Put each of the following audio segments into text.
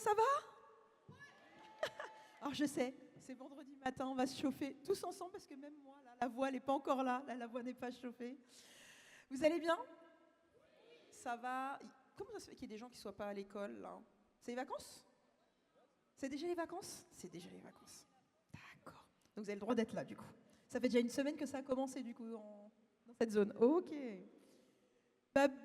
ça va? Alors je sais, c'est vendredi matin, on va se chauffer tous ensemble parce que même moi, là, la voix n'est pas encore là, la voix n'est pas chauffée. Vous allez bien? Ça va? Comment ça se fait qu'il y ait des gens qui ne soient pas à l'école là? C'est les vacances? C'est déjà les vacances? C'est déjà les vacances. D'accord. Donc vous avez le droit d'être là du coup. Ça fait déjà une semaine que ça a commencé du coup dans cette zone. Ok.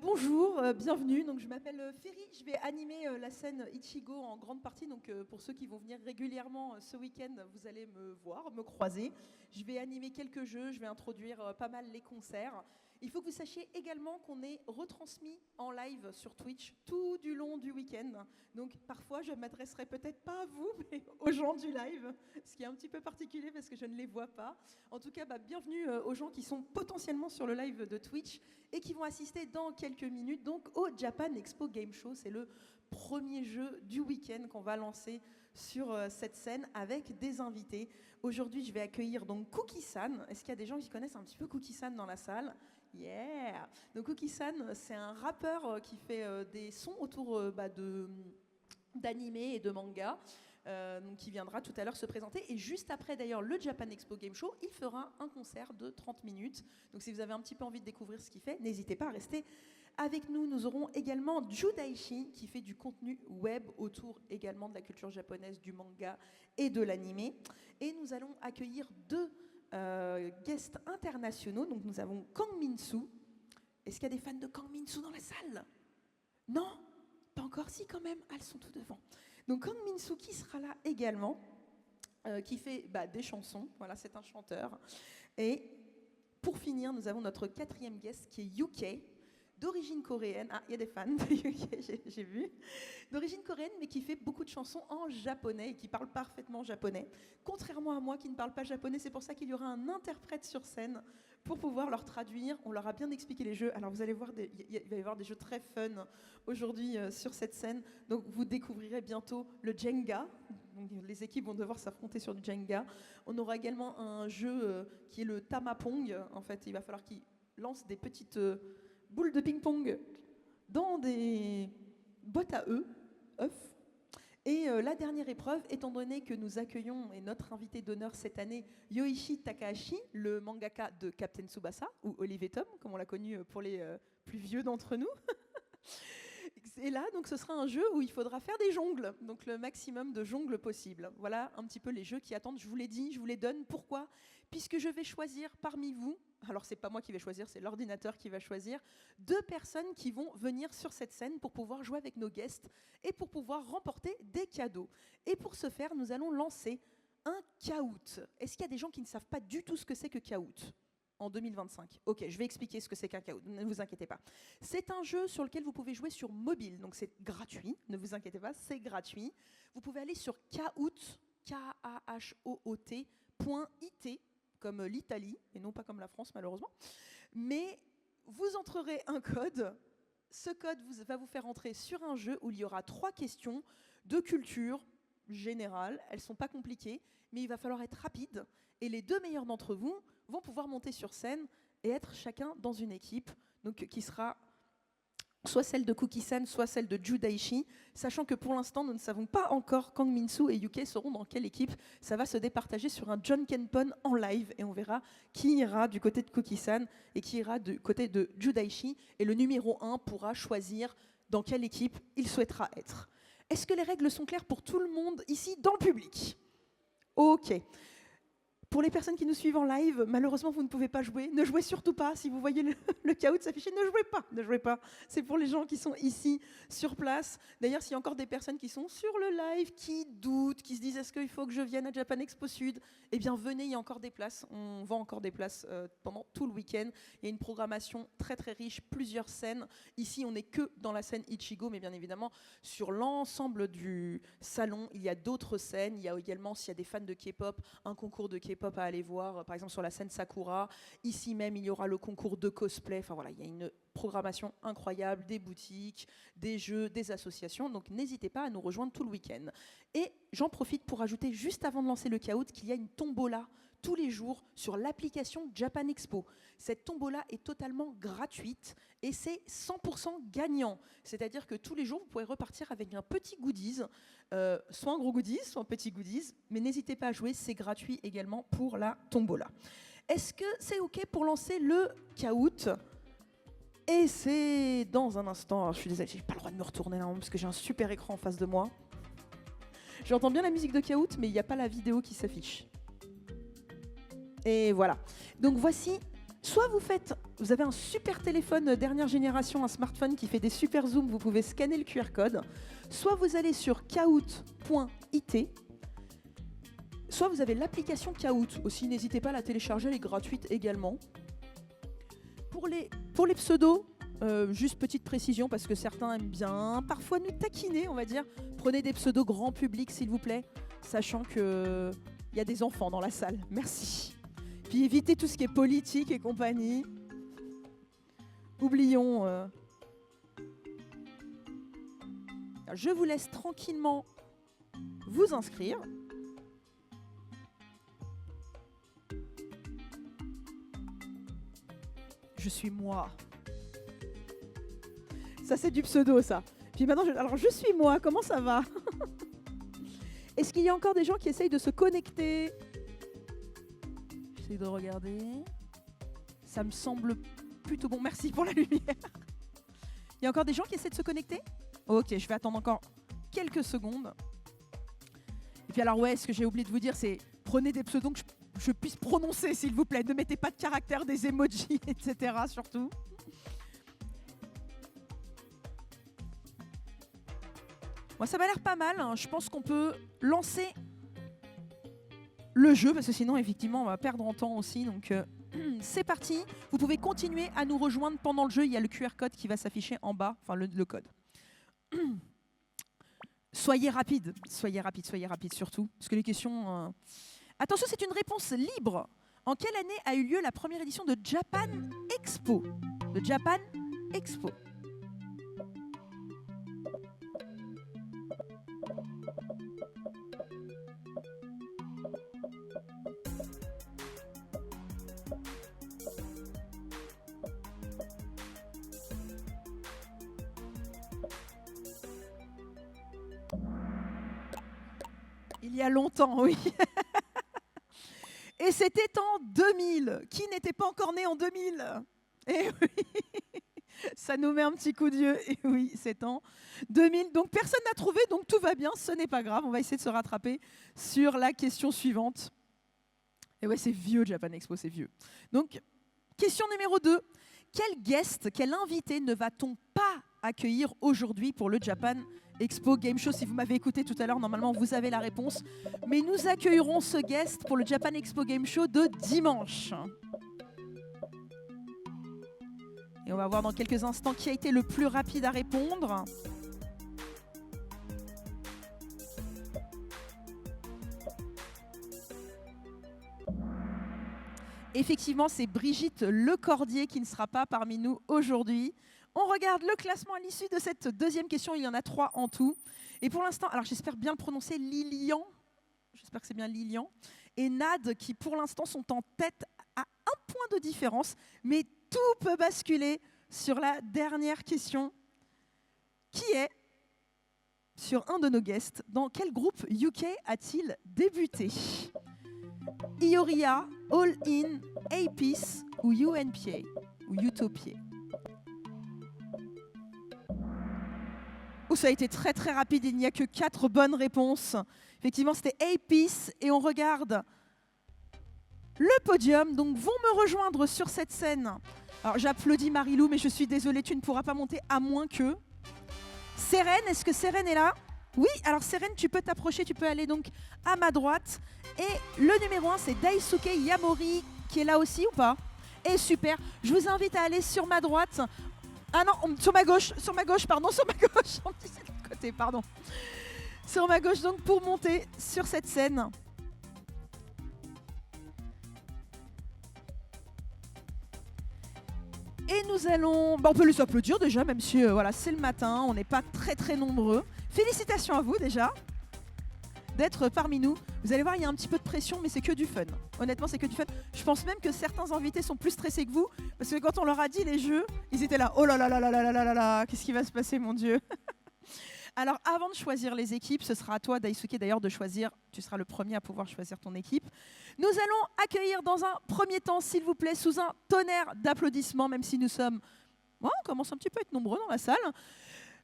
Bonjour, bienvenue. Donc, je m'appelle Ferry. Je vais animer la scène Ichigo en grande partie. Donc, pour ceux qui vont venir régulièrement ce week-end, vous allez me voir, me croiser. Je vais animer quelques jeux. Je vais introduire pas mal les concerts. Il faut que vous sachiez également qu'on est retransmis en live sur Twitch tout du long du week-end. Donc, parfois, je ne m'adresserai peut-être pas à vous, mais aux gens du live, ce qui est un petit peu particulier parce que je ne les vois pas. En tout cas, bienvenue aux gens qui sont potentiellement sur le live de Twitch et qui vont assister dans quelques minutes donc au Japan Expo Game Show. C'est le premier jeu du week-end qu'on va lancer sur cette scène avec des invités. Aujourd'hui, je vais accueillir donc Cookie-san. Est-ce qu'il y a des gens qui connaissent un petit peu Cookie-san dans la salle? Yeah! Donc Cookie-san, c'est un rappeur qui fait des sons autour d'animé et de manga. Donc qui viendra tout à l'heure se présenter. Et juste après, d'ailleurs, le Japan Expo Game Show, il fera un concert de 30 minutes. Donc si vous avez un petit peu envie de découvrir ce qu'il fait, n'hésitez pas à rester avec nous. Nous aurons également Judaishi, qui fait du contenu web autour également de la culture japonaise, du manga et de l'animé. Et nous allons accueillir deux guests internationaux. Donc nous avons Kang Min-soo. Est-ce qu'il y a des fans de Kang Min-soo dans la salle? Non? Pas encore, si quand même, elles sont tout devant. Donc Kang Min-soo qui sera là également, qui fait des chansons, voilà, c'est un chanteur. Et pour finir, nous avons notre quatrième guest qui est Yuke, d'origine coréenne. Ah, il y a des fans de Yuke, j'ai vu. D'origine coréenne, mais qui fait beaucoup de chansons en japonais et qui parle parfaitement japonais. Contrairement à moi qui ne parle pas japonais, c'est pour ça qu'il y aura un interprète sur scène pour pouvoir leur traduire. On leur a bien expliqué les jeux. Alors vous allez voir, il va y avoir des jeux très fun aujourd'hui sur cette scène. Donc vous découvrirez bientôt le Jenga. Donc, les équipes vont devoir s'affronter sur du Jenga. On aura également un jeu qui est le Tamapong. En fait, il va falloir qu'ils lancent des petites boules de ping-pong dans des boîtes à œufs. Et la dernière épreuve, étant donné que nous accueillons, et notre invité d'honneur cette année, Yoichi Takahashi, le mangaka de Captain Tsubasa, ou Olive et Tom, comme on l'a connu pour les plus vieux d'entre nous. Et là, donc, ce sera un jeu où il faudra faire des jongles, donc le maximum de jongles possible. Voilà un petit peu les jeux qui attendent. Je vous l'ai dit, je vous les donne. Pourquoi? Puisque je vais choisir parmi vous, alors c'est pas moi qui vais choisir, c'est l'ordinateur qui va choisir, 2 personnes qui vont venir sur cette scène pour pouvoir jouer avec nos guests et pour pouvoir remporter des cadeaux. Et pour ce faire, nous allons lancer un Kahoot. Est-ce qu'il y a des gens qui ne savent pas du tout ce que c'est que Kahoot en 2025? Ok, je vais expliquer ce que c'est qu'un Kahoot, ne vous inquiétez pas. C'est un jeu sur lequel vous pouvez jouer sur mobile, donc c'est gratuit, ne vous inquiétez pas, c'est gratuit. Vous pouvez aller sur Kahoot, Kahoot.it, comme l'Italie, et non pas comme la France malheureusement. Mais vous entrerez un code, ce code va vous faire entrer sur un jeu où il y aura 3 questions de culture générale, elles ne sont pas compliquées, mais il va falloir être rapide, et les 2 meilleurs d'entre vous vont pouvoir monter sur scène et être chacun dans une équipe, donc qui sera soit celle de Cookie-san, soit celle de Judaishi, sachant que pour l'instant, nous ne savons pas encore Kang Min-soo et Yuke seront dans quelle équipe. Ça va se départager sur un John Kenpon en live et on verra qui ira du côté de Cookie-san et qui ira du côté de Judaishi. Et le numéro 1 pourra choisir dans quelle équipe il souhaitera être. Est-ce que les règles sont claires pour tout le monde ici dans le public? Ok. Pour les personnes qui nous suivent en live, malheureusement, vous ne pouvez pas jouer. Ne jouez surtout pas. Si vous voyez le Kahoot s'afficher, ne jouez pas. Ne jouez pas. C'est pour les gens qui sont ici, sur place. D'ailleurs, s'il y a encore des personnes qui sont sur le live, qui doutent, qui se disent est-ce qu'il faut que je vienne à Japan Expo Sud? Eh bien, venez, il y a encore des places. On vend encore des places pendant tout le week-end. Il y a une programmation très, très riche, plusieurs scènes. Ici, on n'est que dans la scène Ichigo, mais bien évidemment, sur l'ensemble du salon, il y a d'autres scènes. Il y a également, s'il y a des fans de K-pop, un concours de K-pop à aller voir, par exemple sur la scène Sakura. Ici même, il y aura le concours de cosplay. Enfin voilà, il y a une programmation incroyable, des boutiques, des jeux, des associations. Donc n'hésitez pas à nous rejoindre tout le week-end. Et j'en profite pour ajouter, juste avant de lancer le Kahoot, qu'il y a une tombola tous les jours sur l'application Japan Expo. Cette tombola est totalement gratuite et c'est 100% gagnant. C'est-à-dire que tous les jours, vous pouvez repartir avec un petit goodies, soit un gros goodies, soit un petit goodies, mais n'hésitez pas à jouer, c'est gratuit également pour la tombola. Est-ce que c'est OK pour lancer le Kahoot ? Et c'est dans un instant. Alors, je suis désolée, j'ai pas le droit de me retourner là parce que j'ai un super écran en face de moi. J'entends bien la musique de Kahoot, mais il n'y a pas la vidéo qui s'affiche. Et voilà. Donc voici, soit vous avez un super téléphone dernière génération, un smartphone qui fait des super zooms, vous pouvez scanner le QR code, soit vous allez sur kahoot.it, soit vous avez l'application Kahoot. Aussi, n'hésitez pas à la télécharger, elle est gratuite également. Pour les pseudos, juste petite précision, parce que certains aiment bien parfois nous taquiner, on va dire. Prenez des pseudos grand public, s'il vous plaît, sachant qu'il y a des enfants dans la salle. Merci. Puis évitez tout ce qui est politique et compagnie. Oublions. Je vous laisse tranquillement vous inscrire. Je suis moi. Ça, c'est du pseudo, ça. Puis maintenant, alors je suis moi, comment ça va? Est-ce qu'il y a encore des gens qui essayent de se connecter? J'essaie de regarder. Ça me semble plutôt bon. Merci pour la lumière. Il y a encore des gens qui essaient de se connecter? Ok, je vais attendre encore quelques secondes. Et puis alors, ouais, ce que j'ai oublié de vous dire, c'est prenez des pseudos que je puisse prononcer, s'il vous plaît. Ne mettez pas de caractères, des emojis, etc. surtout. Moi, ça m'a l'air pas mal. Hein. Je pense qu'on peut lancer le jeu, parce que sinon, effectivement, on va perdre en temps aussi. Donc, c'est parti. Vous pouvez continuer à nous rejoindre pendant le jeu. Il y a le QR code qui va s'afficher en bas, enfin le code. Soyez rapide surtout, parce que les questions... Attention, c'est une réponse libre. En quelle année a eu lieu la première édition de Japan Expo? De Japan Expo. Il y a longtemps, oui. Et c'était en 2000. Qui n'était pas encore né en 2000? Eh oui, ça nous met un petit coup d'yeux. Et oui, c'est en 2000. Donc personne n'a trouvé, donc tout va bien, ce n'est pas grave. On va essayer de se rattraper sur la question suivante. Et ouais, c'est vieux, Japan Expo, c'est vieux. Donc, question numéro 2. Quel guest, quel invité ne va-t-on pas accueillir aujourd'hui pour le Japan Expo Game Show? Si vous m'avez écouté tout à l'heure, normalement vous avez la réponse. Mais nous accueillerons ce guest pour le Japan Expo Game Show de dimanche. Et on va voir dans quelques instants qui a été le plus rapide à répondre. Effectivement, c'est Brigitte Lecordier qui ne sera pas parmi nous aujourd'hui. On regarde le classement à l'issue de cette deuxième question. Il y en a 3 en tout. Et pour l'instant, alors j'espère bien le prononcer, Lilian. J'espère que c'est bien Lilian. Et Nad qui pour l'instant sont en tête à 1 point de différence. Mais tout peut basculer sur la dernière question. Qui est, sur un de nos guests, dans quel groupe UK a-t-il débuté? Ioria, All In, A-Peace ou UNPA ou Utopia? Oh, ça a été très très rapide, il n'y a que 4 bonnes réponses. Effectivement, c'était A-Peace et on regarde le podium. Donc, vont me rejoindre sur cette scène. Alors, j'applaudis Marilou, mais je suis désolée, tu ne pourras pas monter à moins que... Sérène, est-ce que Sérène est là? Oui, alors Sérène, tu peux t'approcher, tu peux aller donc à ma droite. Et le numéro 1, c'est Daisuke Yamori, qui est là aussi ou pas? Et super, je vous invite à aller sur ma droite. Ah non, sur ma gauche, pardon, sur ma gauche. On me dit c'est de l'autre côté, pardon. Sur ma gauche, donc, pour monter sur cette scène. Et nous allons... on peut les applaudir déjà, même si voilà, c'est le matin, on n'est pas très très nombreux. Félicitations à vous déjà. d'être parmi nous. Vous allez voir, il y a un petit peu de pression, mais c'est que du fun. Honnêtement, c'est que du fun. Je pense même que certains invités sont plus stressés que vous, parce que quand on leur a dit les jeux, ils étaient là, oh là là là là là là là là là, qu'est-ce qui va se passer, mon Dieu. Alors, avant de choisir les équipes, ce sera à toi, Daisuke, d'ailleurs, de choisir. Tu seras le premier à pouvoir choisir ton équipe. Nous allons accueillir dans un premier temps, s'il vous plaît, sous un tonnerre d'applaudissements, même si nous sommes... Oh, on commence un petit peu à être nombreux dans la salle.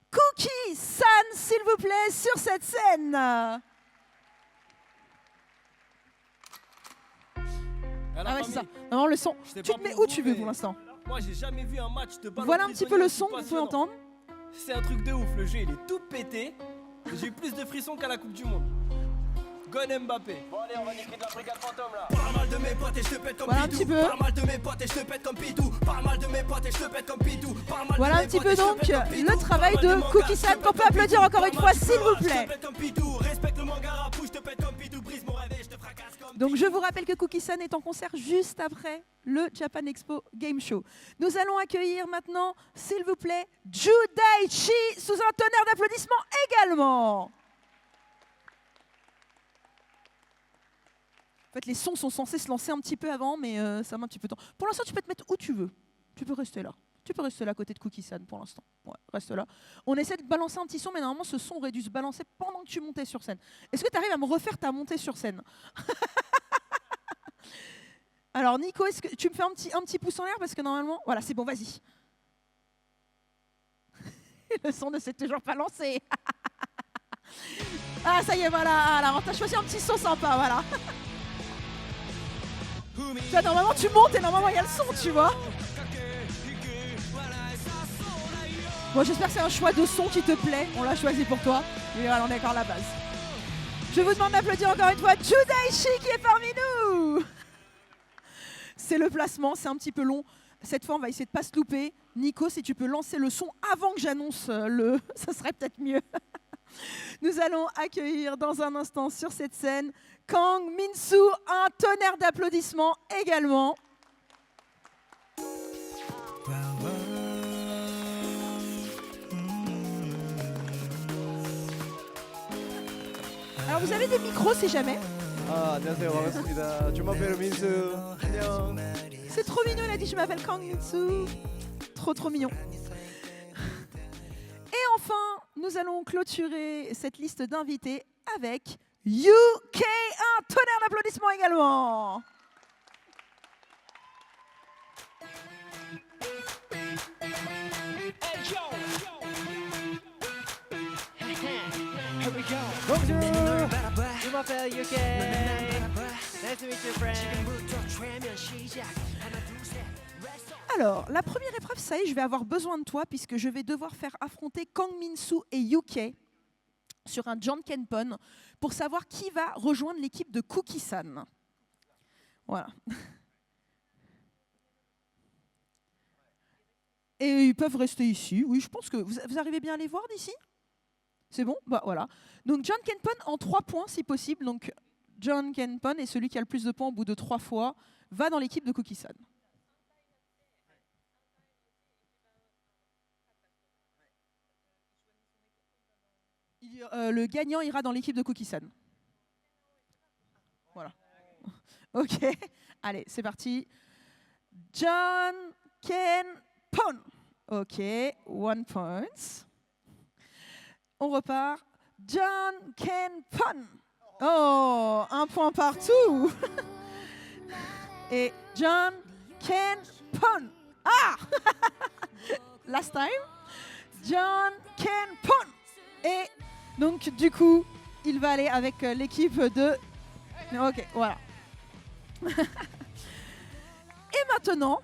Cookie-san, s'il vous plaît, sur cette scène. Ah ouais, c'est ça. Non, le son. Tu te mets où tu veux pour l'instant. Moi, j'ai jamais vu un match de ballon. Voilà un petit peu le son que vous pouvez entendre. C'est un truc de ouf, le jeu il est tout pété. J'ai eu plus de frissons qu'à la Coupe du Monde. Gone Mbappé. Bon allez, on va niquer de la brigade fantôme là. Pas mal de mes potes et je te pète comme voilà Pitou. Un petit peu. Pas mal de mes potes et je te pète comme Pitou. Pas mal de mes potes et je te pète comme Pitou. Voilà un petit peu donc le travail de Cookie-san qu'on peut applaudir encore une fois, s'il vous plaît. Respecte le manga rap, je te pète comme Pitou. Brise mon réveil, je te fracasse comme. Donc je vous rappelle que Cookie-san est en concert juste après le Japan Expo Game Show. Nous allons accueillir maintenant, s'il vous plaît, Judaichi sous un tonnerre d'applaudissements également. En fait, les sons sont censés se lancer un petit peu avant, mais ça met un petit peu de temps. Pour l'instant, tu peux te mettre où tu veux. Tu peux rester là. Tu peux rester là à côté de Cookie-san pour l'instant. Ouais, reste là. On essaie de balancer un petit son, mais normalement, ce son aurait dû se balancer pendant que tu montais sur scène. Est-ce que tu arrives à me refaire ta montée sur scène? Alors, Nico, est-ce que tu me fais un petit pouce en l'air? Parce que normalement... Voilà, c'est bon, vas-y. Le son ne s'est toujours pas lancé. Ah, ça y est, voilà. Alors, t'as choisi un petit son sympa, voilà. Tu vois, normalement, tu montes et normalement, il y a le son, tu vois. Bon, j'espère que c'est un choix de son qui te plaît. On l'a choisi pour toi. Et voilà, on est encore à la base. Je vous demande d'applaudir encore une fois Judaichi qui est parmi nous. C'est le placement, c'est un petit peu long. Cette fois, on va essayer de ne pas se louper. Nico, si tu peux lancer le son avant que j'annonce le... ça serait peut-être mieux. Nous allons accueillir dans un instant sur cette scène Kang Min-soo, un tonnerre d'applaudissements également. Alors vous avez des micros si jamais. Ah, 안녕하세요. 반갑습니다. Je m'appelle Min-soo. 안녕. C'est trop mignon, il a dit je m'appelle Kang Min-soo. Trop mignon. Et enfin, nous allons clôturer cette liste d'invités avec UK, un tonnerre d'applaudissements également. Bonjour. Je m'appelle UK. Nice to meet you, friend. Alors, la première épreuve, ça y est, je vais avoir besoin de toi puisque je vais devoir faire affronter Kang Min-soo et UK sur un Jankenpon pour savoir qui va rejoindre l'équipe de Cookie-san. Voilà. Et ils peuvent rester ici. Oui, je pense que vous arrivez bien à les voir d'ici? C'est bon? Bah voilà. Donc Jankenpon en 3 points si possible. Donc Jankenpon est celui qui a le plus de points au bout de 3 fois va dans l'équipe de Cookie-san. Le gagnant ira dans l'équipe de Cookie-san. Voilà. Ok. Allez, c'est parti. Jankenpon. Ok, 1 point. On repart. Jankenpon. Oh, 1 point partout. Et Jankenpon. Ah. Last time. Jankenpon. Et donc, du coup, il va aller avec l'équipe de... Ok, voilà. Et maintenant,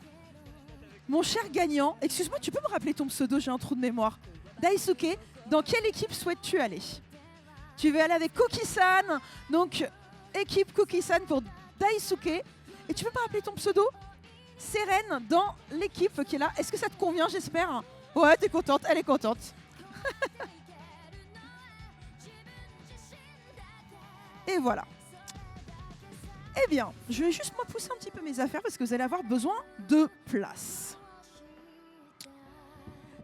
mon cher gagnant, excuse-moi, tu peux me rappeler ton pseudo, j'ai un trou de mémoire. Daisuke, dans quelle équipe souhaites-tu aller? Tu veux aller avec Cookie-san, donc équipe Cookie-san pour Daisuke. Et tu peux me rappeler ton pseudo? Seren, dans l'équipe qui est là. Est-ce que ça te convient, j'espère? Ouais, t'es contente, elle est contente. Et voilà. Eh bien, je vais juste moi pousser un petit peu mes affaires parce que vous allez avoir besoin de place.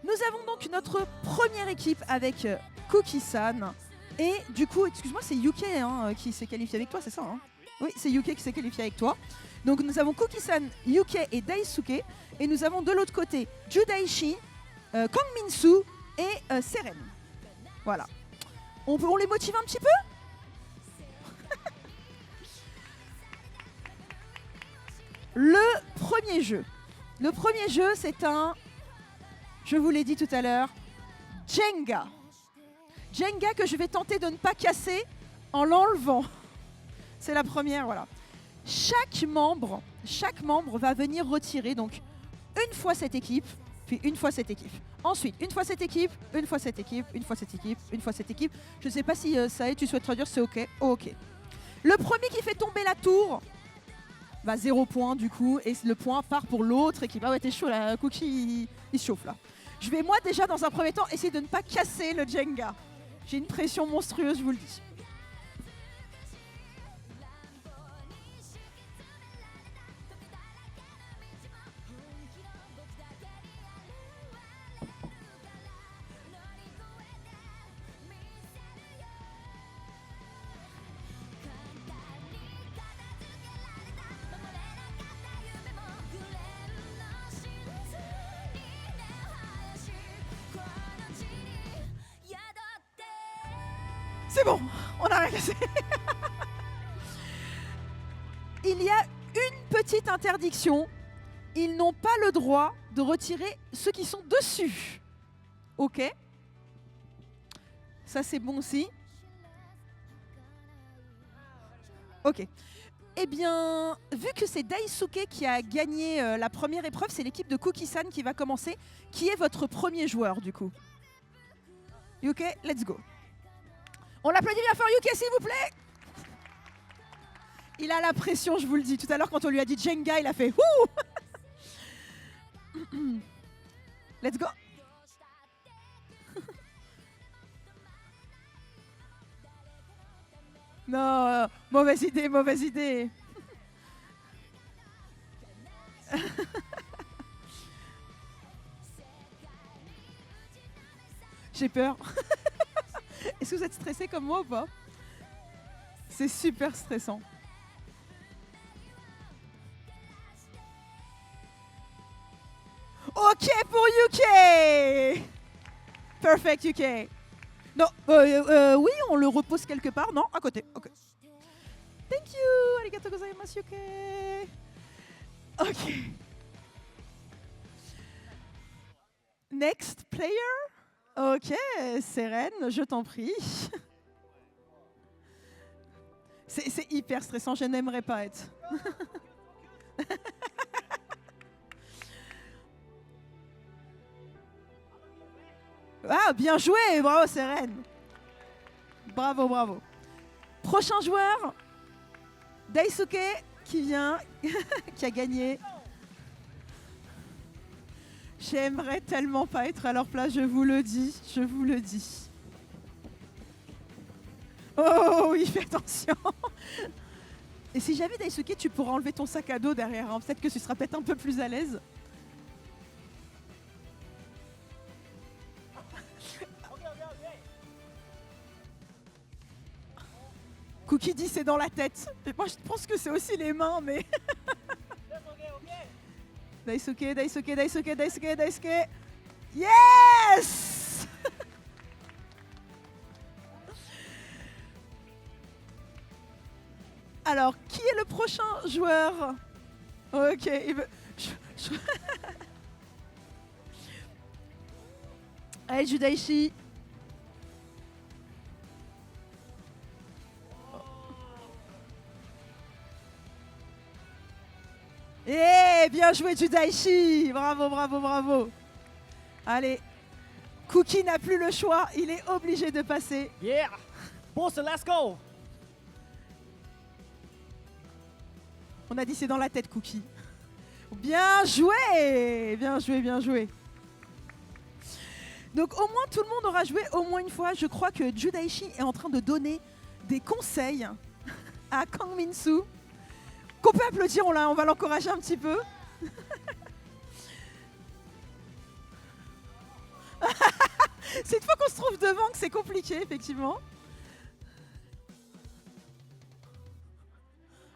Nous avons donc notre première équipe avec Cookie-san. Et du coup, excuse-moi, c'est Yuke qui s'est qualifié avec toi, c'est ça hein? Oui, c'est Yuke qui s'est qualifié avec toi. Donc nous avons Cookie-san, Yuke et Daisuke. Et nous avons de l'autre côté Judaishi, Kangmin-soo et Seren. Voilà. On les motive un petit peu? Le premier jeu. Le premier jeu, c'est je vous l'ai dit tout à l'heure, Jenga. Jenga que je vais tenter de ne pas casser en l'enlevant. C'est la première, voilà. Chaque membre va venir retirer donc une fois cette équipe, puis une fois cette équipe. Ensuite, une fois cette équipe, une fois cette équipe, une fois cette équipe, une fois cette équipe. Je ne sais pas si ça est, tu souhaites traduire, c'est OK. Oh, OK. Le premier qui fait tomber la tour, 0 point du coup, et le point part pour l'autre équipe. Ah ouais, t'es chaud là, Cookie, il se chauffe là. Je vais moi déjà dans un premier temps essayer de ne pas casser le Jenga. J'ai une pression monstrueuse, je vous le dis. C'est bon, on a rien cassé. Il y a une petite interdiction. Ils n'ont pas le droit de retirer ceux qui sont dessus. OK. Ça, c'est bon aussi. OK. Eh bien, vu que c'est Daisuke qui a gagné la première épreuve, c'est l'équipe de Cookie-san qui va commencer. Qui est votre premier joueur, du coup? OK, let's go. On l'applaudit bien fort, Yuke, s'il vous plaît. Il a la pression, je vous le dis. Tout à l'heure, quand on lui a dit Jenga, il a fait ouh. Let's go. Non, mauvaise idée, mauvaise idée. J'ai peur. Est-ce que vous êtes stressé comme moi ou pas? C'est super stressant. OK pour UK. Perfect UK. Non, oui, on le repose quelque part. Non, à côté. OK. Thank you. Arigatou gozaimasu UK. OK. Next player. OK, Seren, je t'en prie. C'est hyper stressant, je n'aimerais pas être. Ah, bien joué, bravo Seren. Bravo, bravo. Prochain joueur, Daisuke qui vient, qui a gagné. J'aimerais tellement pas être à leur place, je vous le dis, je vous le dis. Oh oui, fais attention. Et si j'avais Daisuke, tu pourras enlever ton sac à dos derrière, hein. Peut-être que tu seras peut-être un peu plus à l'aise. Cookie dit c'est dans la tête. Et moi je pense que c'est aussi les mains, mais... Daisuke, Daisuke, Daisuke, Daisuke, Daisuke. Yes. Alors, qui est le prochain joueur? Ok, il veut... Allez, Judaishi. Eh, bien joué Judaishi. Bravo, bravo, bravo. Allez, Cookie n'a plus le choix, il est obligé de passer. Yeah. Boss, let's go. On a dit c'est dans la tête, Cookie. Bien joué, bien joué, bien joué. Donc au moins tout le monde aura joué au moins une fois. Je crois que Judaishi est en train de donner des conseils à Kangmin-soo. Qu'on peut applaudir, on va l'encourager un petit peu. C'est une fois qu'on se trouve devant que c'est compliqué, effectivement.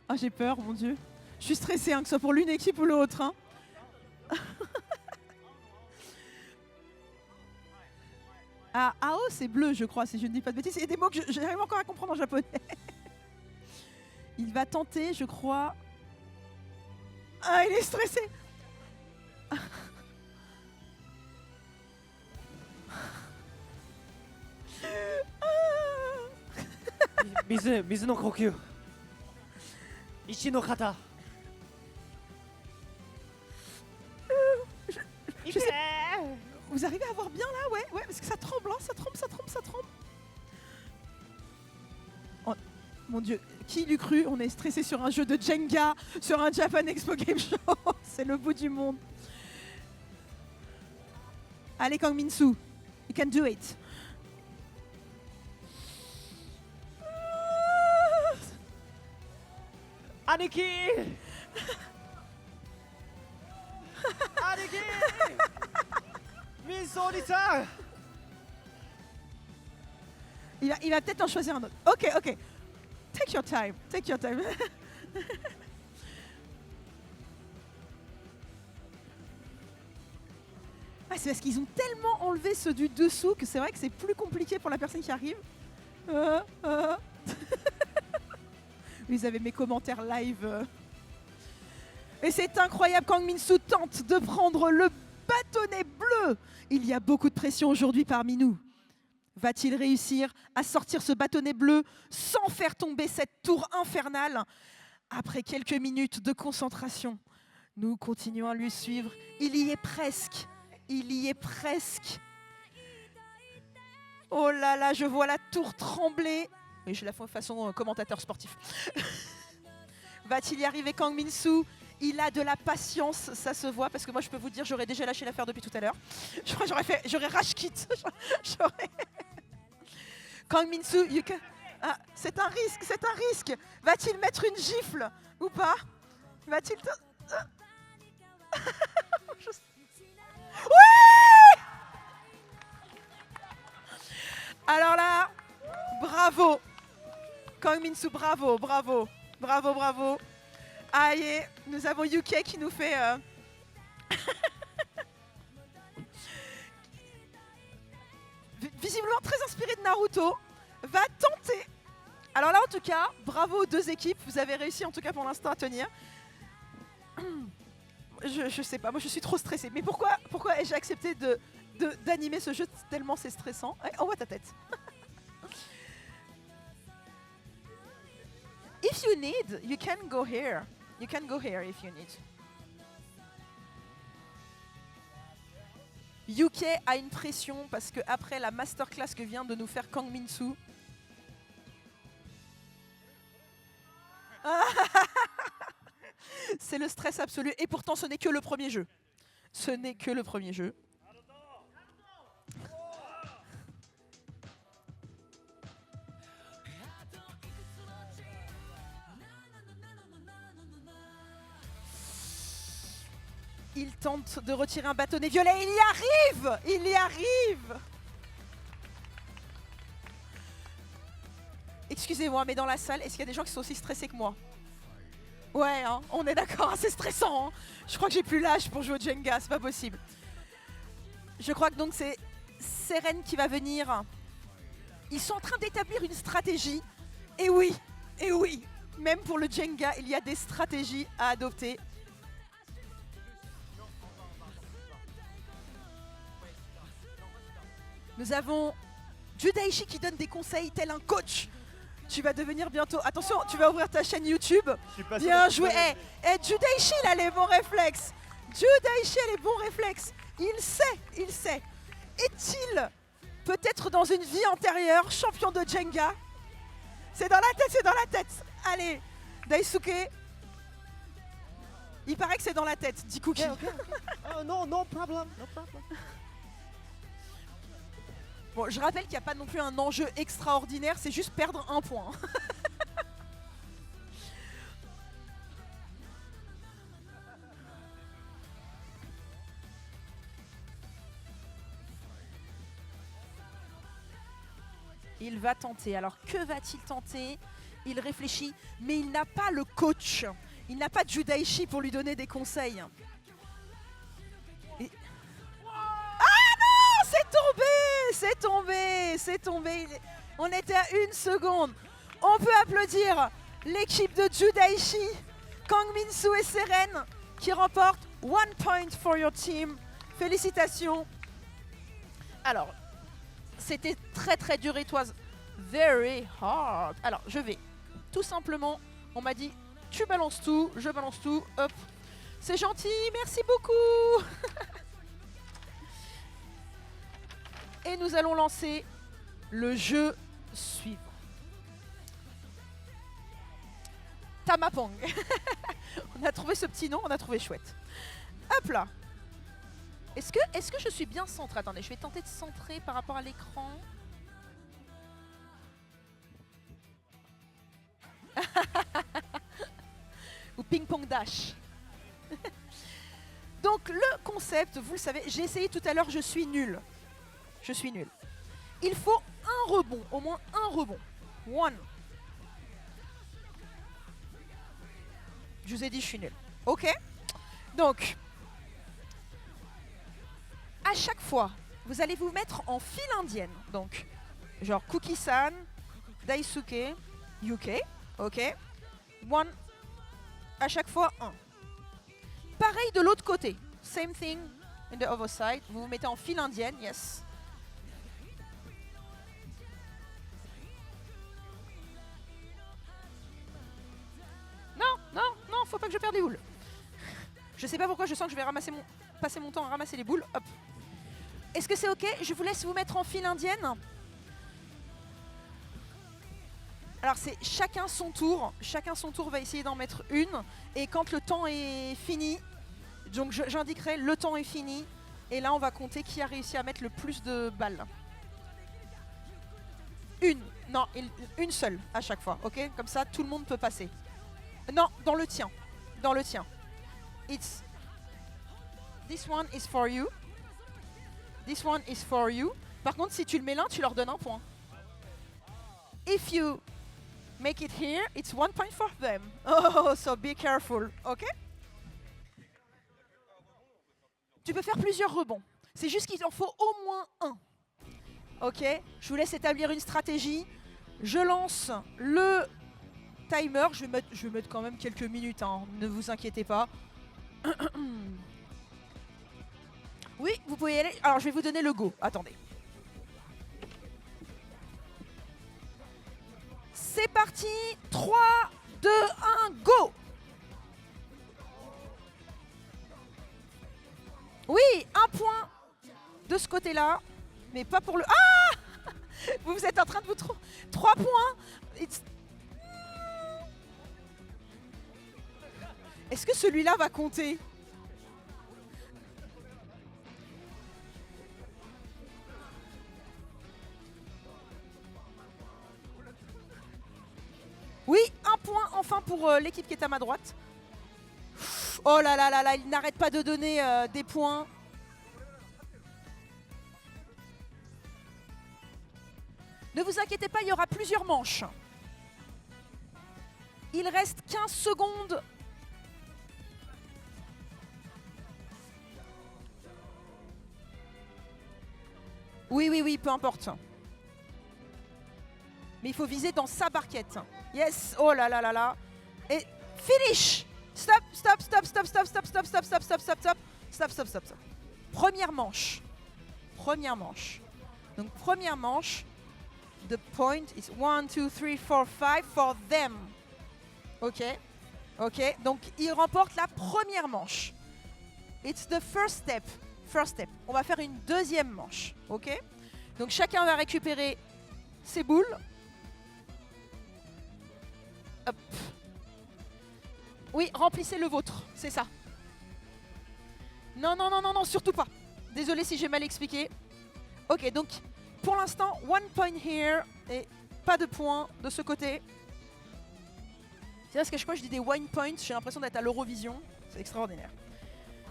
Ah, j'ai peur, mon Dieu. Je suis stressée, hein, que ce soit pour l'une équipe ou l'autre. Hein. Ah, Ao, c'est bleu, je crois, si je ne dis pas de bêtises. Il y a des mots que j'arrive encore à comprendre en japonais. Il va tenter, je crois... Ah, il est stressé. Mizu no kokyu. Ishi no kata. Je sais... Vous arrivez à voir bien là, ouais, parce que ça tremble, hein, ça tremble. Oh, mon Dieu, qui l'eût cru? On est stressé sur un jeu de Jenga, sur un Japan Expo Game Show. C'est le bout du monde. Allez, Kang Min-soo, you can do it. Aniki! Aniki! Misori-san! Il va peut-être en choisir un autre. Ok. Take your time. Ah, c'est parce qu'ils ont tellement enlevé ceux du dessous que c'est vrai que c'est plus compliqué pour la personne qui arrive. Vous avez mes commentaires live. Et c'est incroyable, Kang Min-soo tente de prendre le bâtonnet bleu. Il y a beaucoup de pression aujourd'hui parmi nous. Va-t-il réussir à sortir ce bâtonnet bleu sans faire tomber cette tour infernale? Après quelques minutes de concentration, nous continuons à lui suivre. Il y est presque. Oh là là, je vois la tour trembler. Oui, je la fais façon commentateur sportif. Va-t-il y arriver, Kang Min-soo? Il a de la patience, ça se voit, parce que moi je peux vous dire, j'aurais déjà lâché l'affaire depuis tout à l'heure. Je crois que j'aurais rage quit. Kang Min-soo, ah, c'est un risque. Va-t-il mettre une gifle ou pas? Va-t-il... Oui! Alors là, bravo. Kang Min-soo, bravo. Aïe, nous avons Yuke qui nous fait... visiblement très inspiré de Naruto, va tenter. Alors là, en tout cas, bravo aux deux équipes. Vous avez réussi, en tout cas pour l'instant, à tenir. Je sais pas, moi je suis trop stressée. Mais pourquoi ai-je accepté d'animer ce jeu tellement c'est stressant? On voit ta tête. If you need, you can go here. You can go here if you need. UK a une pression parce que après la masterclass que vient de nous faire Kang Min-soo. C'est le stress absolu et pourtant ce n'est que le premier jeu. Il tente de retirer un bâtonnet violet. Il y arrive. Excusez-moi, mais dans la salle, est-ce qu'il y a des gens qui sont aussi stressés que moi? Ouais, hein, on est d'accord, c'est stressant. Hein. Je crois que j'ai plus l'âge pour jouer au Jenga, c'est pas possible. Je crois que donc c'est Seren qui va venir. Ils sont en train d'établir une stratégie. Et oui, même pour le Jenga, il y a des stratégies à adopter. Nous avons Judaishi qui donne des conseils tel un coach. Tu vas devenir bientôt... Attention, tu vas ouvrir ta chaîne YouTube. Bien joué. Judaishi, il a les bons réflexes. Il sait. Est-il peut-être dans une vie antérieure champion de Jenga? C'est dans la tête. Allez, Daisuke. Il paraît que c'est dans la tête, dit Cookie. Okay. Oh, no problem. Bon, je rappelle qu'il n'y a pas non plus un enjeu extraordinaire, c'est juste perdre un point. Il va tenter. Alors, que va-t-il tenter? il réfléchit, mais il n'a pas le coach. Il n'a pas de Judaichi pour lui donner des conseils. Ah non, c'est tombé. On était à 1 seconde. On peut applaudir l'équipe de Judaichi, Kang Min-soo et Seren, qui remportent 1 point for your team. Félicitations. Alors, c'était très très dur, it was very hard. Alors, je vais tout simplement, on m'a dit, tu balances tout, je balance tout, hop. C'est gentil, merci beaucoup. Et nous allons lancer le jeu suivant. Tamapong. On a trouvé ce petit nom, on a trouvé chouette. Hop là. Est-ce que je suis bien centrée? Attendez, je vais tenter de centrer par rapport à l'écran. Ou ping-pong dash. Donc le concept, vous le savez, j'ai essayé tout à l'heure, je suis nulle. Il faut un rebond, au moins un rebond. One. Je vous ai dit, je suis nulle. Ok? Donc, à chaque fois, vous allez vous mettre en file indienne. Donc, genre Cookie-san, Daisuke, UK. Ok? One. À chaque fois, un. Pareil de l'autre côté. Same thing in the other side. Vous vous mettez en file indienne. Yes. Non, faut pas que je perde les boules. Je sais pas pourquoi, je sens que je vais passer mon temps à ramasser les boules. Hop. Est-ce que c'est ok? Je vous laisse vous mettre en file indienne. Alors c'est chacun son tour va essayer d'en mettre une. Et quand le temps est fini, donc j'indiquerai le temps est fini. Et là on va compter qui a réussi à mettre le plus de balles. Une seule à chaque fois, ok? Comme ça tout le monde peut passer. Non, dans le tien. It's this one is for you. This one is for you. Par contre, si tu le mets là, tu leur donnes un point. If you make it here, it's 1 point for them. Oh, so be careful, ok? Tu peux faire plusieurs rebonds. C'est juste qu'il en faut au moins un. Ok? Je vous laisse établir une stratégie. Je lance le timer. Je vais mettre quand même quelques minutes, hein. Ne vous inquiétez pas. Oui, vous pouvez y aller. Alors, je vais vous donner le go. Attendez. C'est parti. 3, 2, 1, go. Oui, un point de ce côté-là. Mais pas pour le... Ah. Vous êtes en train de vous tromper. 3 points. Est-ce que celui-là va compter? Oui, un point enfin pour l'équipe qui est à ma droite. Oh là là là là, il n'arrête pas de donner des points. Ne vous inquiétez pas, il y aura plusieurs manches. Il reste 15 secondes. Oui, peu importe. Mais il faut viser dans sa barquette. Yes, oh là là là là. Et finish. Stop. Première manche. Donc première manche. The point is 1, 2, 3, 4, 5 for them. Ok. Donc il remporte la première manche. It's the first step. On va faire une deuxième manche. Ok. Donc chacun va récupérer ses boules. Hop. Oui, remplissez le vôtre, c'est ça. Non, surtout pas. Désolé si j'ai mal expliqué. Ok, donc pour l'instant, 1 point here et pas de points de ce côté. C'est parce que je crois que je dis des 1 points, j'ai l'impression d'être à l'Eurovision. C'est extraordinaire.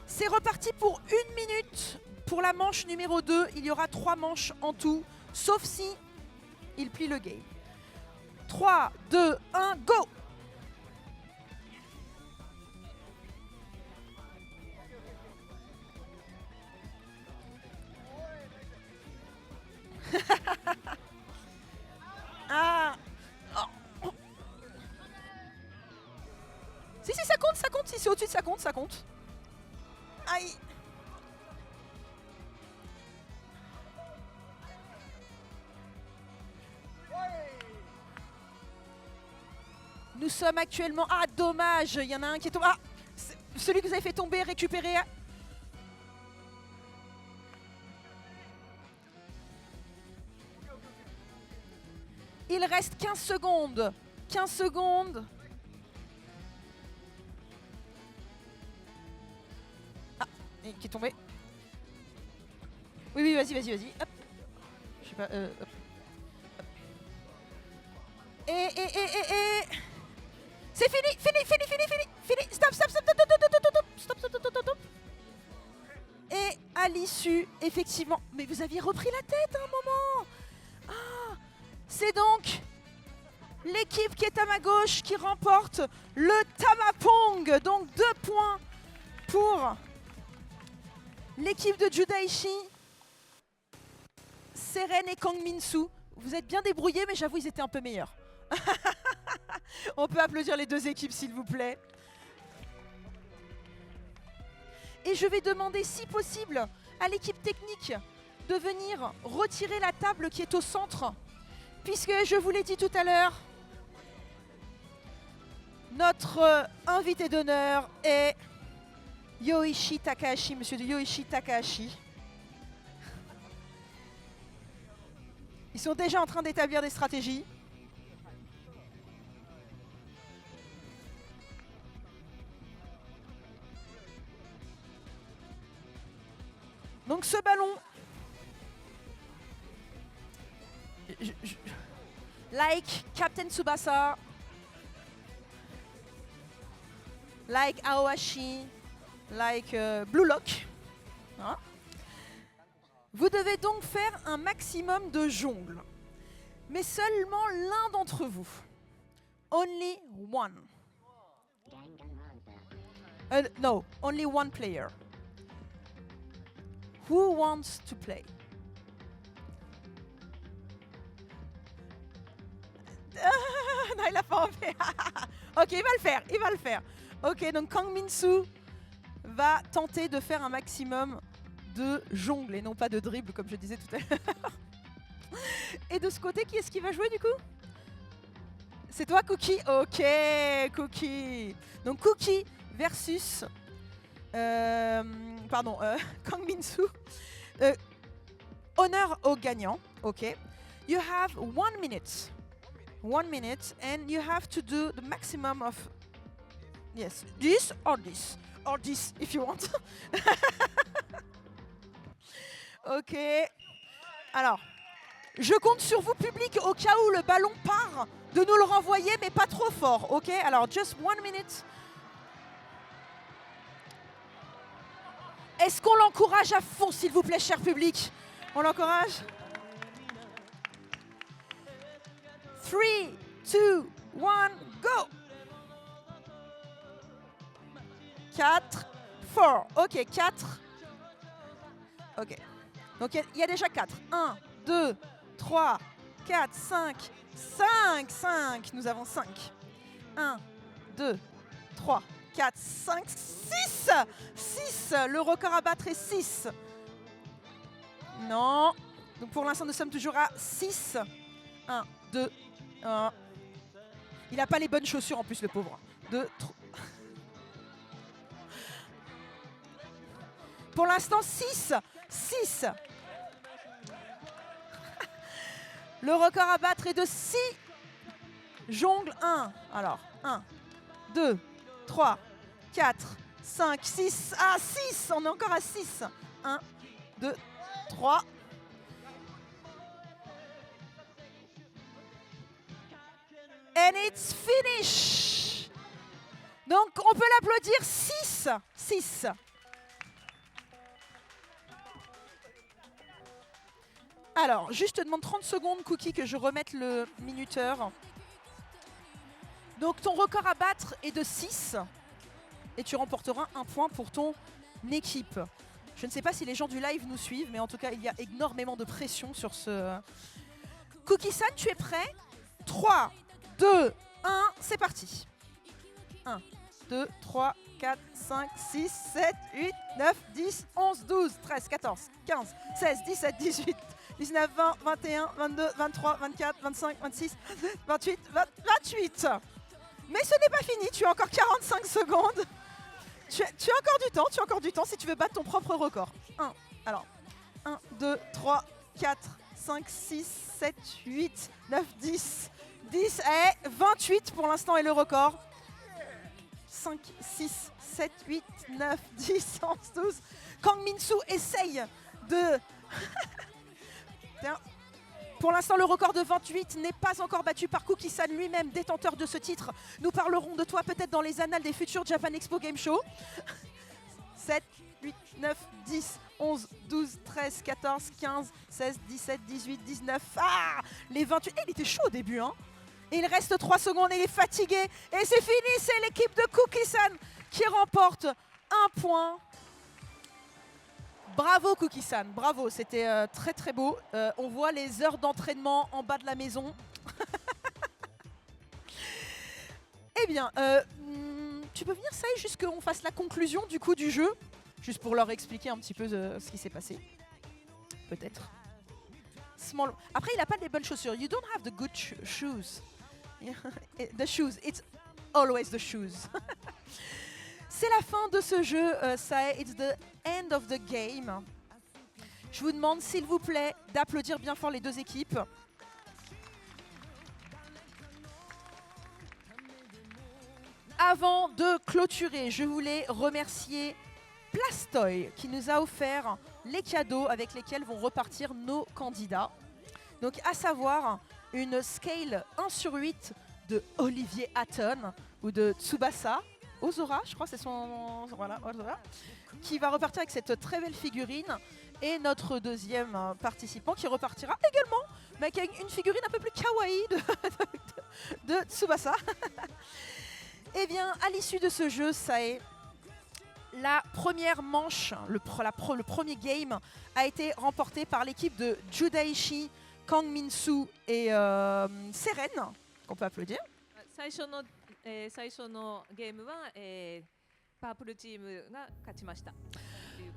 C'est reparti pour 1 minute. Pour la manche numéro 2, il y aura 3 manches en tout, sauf si il plie le game. 3, 2, 1, go! Ah. Oh. Si, ça compte, ça compte. Si c'est au-dessus, ça compte, ça compte. Aïe. Nous sommes actuellement... Ah, dommage, il y en a un qui est tombé. Ah, celui que vous avez fait tomber, récupéré. Il reste 15 secondes. 15 secondes. Ah, et qui est tombé. Oui, vas-y. Hop. Je sais pas, hop. Et... C'est fini. Stop. Et à l'issue, effectivement... Mais vous aviez repris la tête à un moment. Ah, c'est donc l'équipe qui est à ma gauche qui remporte le Tamapong. Donc 2 points pour l'équipe de Judaichi. Seren et Kang Min-soo. Vous êtes bien débrouillés, mais j'avoue, ils étaient un peu meilleurs. On peut applaudir les deux équipes, s'il vous plaît. Et je vais demander, si possible, à l'équipe technique de venir retirer la table qui est au centre. Puisque, je vous l'ai dit tout à l'heure, notre invité d'honneur est Yoichi Takahashi, monsieur Yoichi Takahashi. Ils sont déjà en train d'établir des stratégies. Donc ce ballon, like Captain Tsubasa, like Aohashi, like Blue Lock. Hein? Vous devez donc faire un maximum de jongles, mais seulement l'un d'entre vous. Only one. No, only one player. Who wants to play? Non, il a pas envie. Ok, il va le faire. Ok, donc Kang Min-soo va tenter de faire un maximum de jongles et non pas de dribble comme je disais tout à l'heure. Et de ce côté, qui est-ce qui va jouer du coup? C'est toi, Cookie? Ok, Cookie. Donc Cookie versus... Kang Min-soo. Honneur au gagnant. Ok. You have 1 minute. 1 minute, and you have to do the maximum of... Yes, this or this. Or this, if you want. Ok. Alors, je compte sur vous, public, au cas où le ballon part, de nous le renvoyer, mais pas trop fort. Ok. Alors, just 1 minute. Est-ce qu'on l'encourage à fond, s'il vous plaît, cher public? On l'encourage? 3, 2, 1, go! 4, 4. Ok, 4. Ok. Donc, il y a déjà 4. 1, 2, 3, 4, 5, 5. Nous avons 5. 1, 2, 3, 4, 5, 6. 6. Le record à battre est 6. Non. Donc, pour l'instant, nous sommes toujours à 6. 1, 2, 1. Il n'a pas les bonnes chaussures en plus, le pauvre. 2, 3. Pour l'instant, 6. 6. Le record à battre est de 6 jongles. 1. Alors, 1, 2, 3, 4, 5, 6. Ah, 6. On est encore à 6. 1, 2, 3. And it's finish. Donc, on peut l'applaudir. 6. 6. Alors, juste demande 30 secondes, Cookie, que je remette le minuteur. Donc ton record à battre est de 6 et tu remporteras un point pour ton équipe. Je ne sais pas si les gens du live nous suivent, mais en tout cas, il y a énormément de pression sur ce... Cookie-san, tu es prêt? 3, 2, 1, c'est parti. 1, 2, 3, 4, 5, 6, 7, 8, 9, 10, 11, 12, 13, 14, 15, 16, 17, 18, 19, 20, 21, 22, 23, 24, 25, 26, 28, 28. Mais ce n'est pas fini, tu as encore 45 secondes. Tu as encore du temps si tu veux battre ton propre record. 1, 2, 3, 4, 5, 6, 7, 8, 9, 10. 10 et 28 pour l'instant est le record. 5, 6, 7, 8, 9, 10, 11, 12. Kang Min-soo essaye de... Pour l'instant, le record de 28 n'est pas encore battu par Cookie-san lui-même, détenteur de ce titre. Nous parlerons de toi peut-être dans les annales des futurs Japan Expo Game Show. 7, 8, 9, 10, 11, 12, 13, 14, 15, 16, 17, 18, 19. Ah, les 28. Il était chaud au début, hein. Et il reste 3 secondes et il est fatigué. Et c'est fini, c'est l'équipe de Cookie-san qui remporte un point. Bravo Cookie-san, bravo, c'était très très beau. On voit les heures d'entraînement en bas de la maison. Eh bien, tu peux venir, ça y est, juste qu'on fasse la conclusion du coup du jeu, juste pour leur expliquer un petit peu ce qui s'est passé. Peut-être. Après, il n'a pas les bonnes chaussures. You don't have the good shoes. The shoes, it's always the shoes. C'est la fin de ce jeu, ça est, it's the end of the game. Je vous demande, s'il vous plaît, d'applaudir bien fort les deux équipes. Avant de clôturer, je voulais remercier Plastoy qui nous a offert les cadeaux avec lesquels vont repartir nos candidats. Donc à savoir une scale 1/8 de Olivier Hatton ou de Tsubasa. Ozora, je crois c'est son... Voilà, Ozora. Qui va repartir avec cette très belle figurine. Et notre deuxième participant qui repartira également, mais avec une figurine un peu plus kawaii de Tsubasa. Eh bien, à l'issue de ce jeu, ça est... La première manche, le premier game, a été remporté par l'équipe de Judaishi, Kang Min-soo et Seren, qu'on peut applaudir. 最初のゲームは、パープルチームが勝ちました。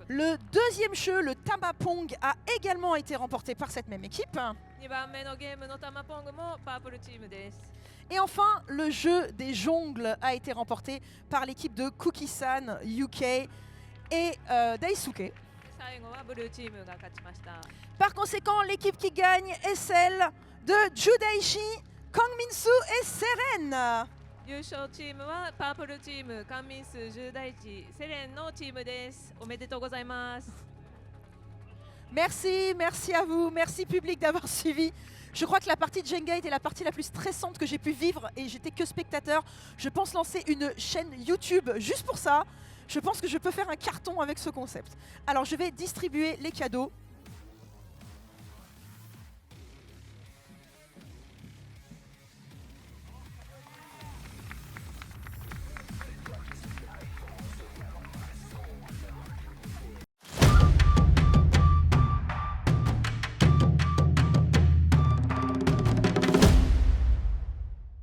Le deuxième jeu, le Tamapong, a également été remporté par cette même équipe. 2番目のゲームのタマポングもパープルチームです。 Et enfin, le jeu des jongles a été remporté par l'équipe de Cookie-san, UK et Daisuke. 最後はブルーチームが勝ちました。 Par conséquent, l'équipe qui gagne est celle de Judaishi, Kang Min-soo et Seren. 優勝チームはパープルチーム、カンミンス10代地セレンのチームです。おめでとうございます。 Merci, merci à vous, merci public d'avoir suivi. Je crois que la partie de Jenga était la partie la plus stressante que j'ai pu vivre et j'étais que spectateur. Je pense lancer une chaîne YouTube juste pour ça. Je pense que je peux faire un carton avec ce concept. Alors je vais distribuer les cadeaux.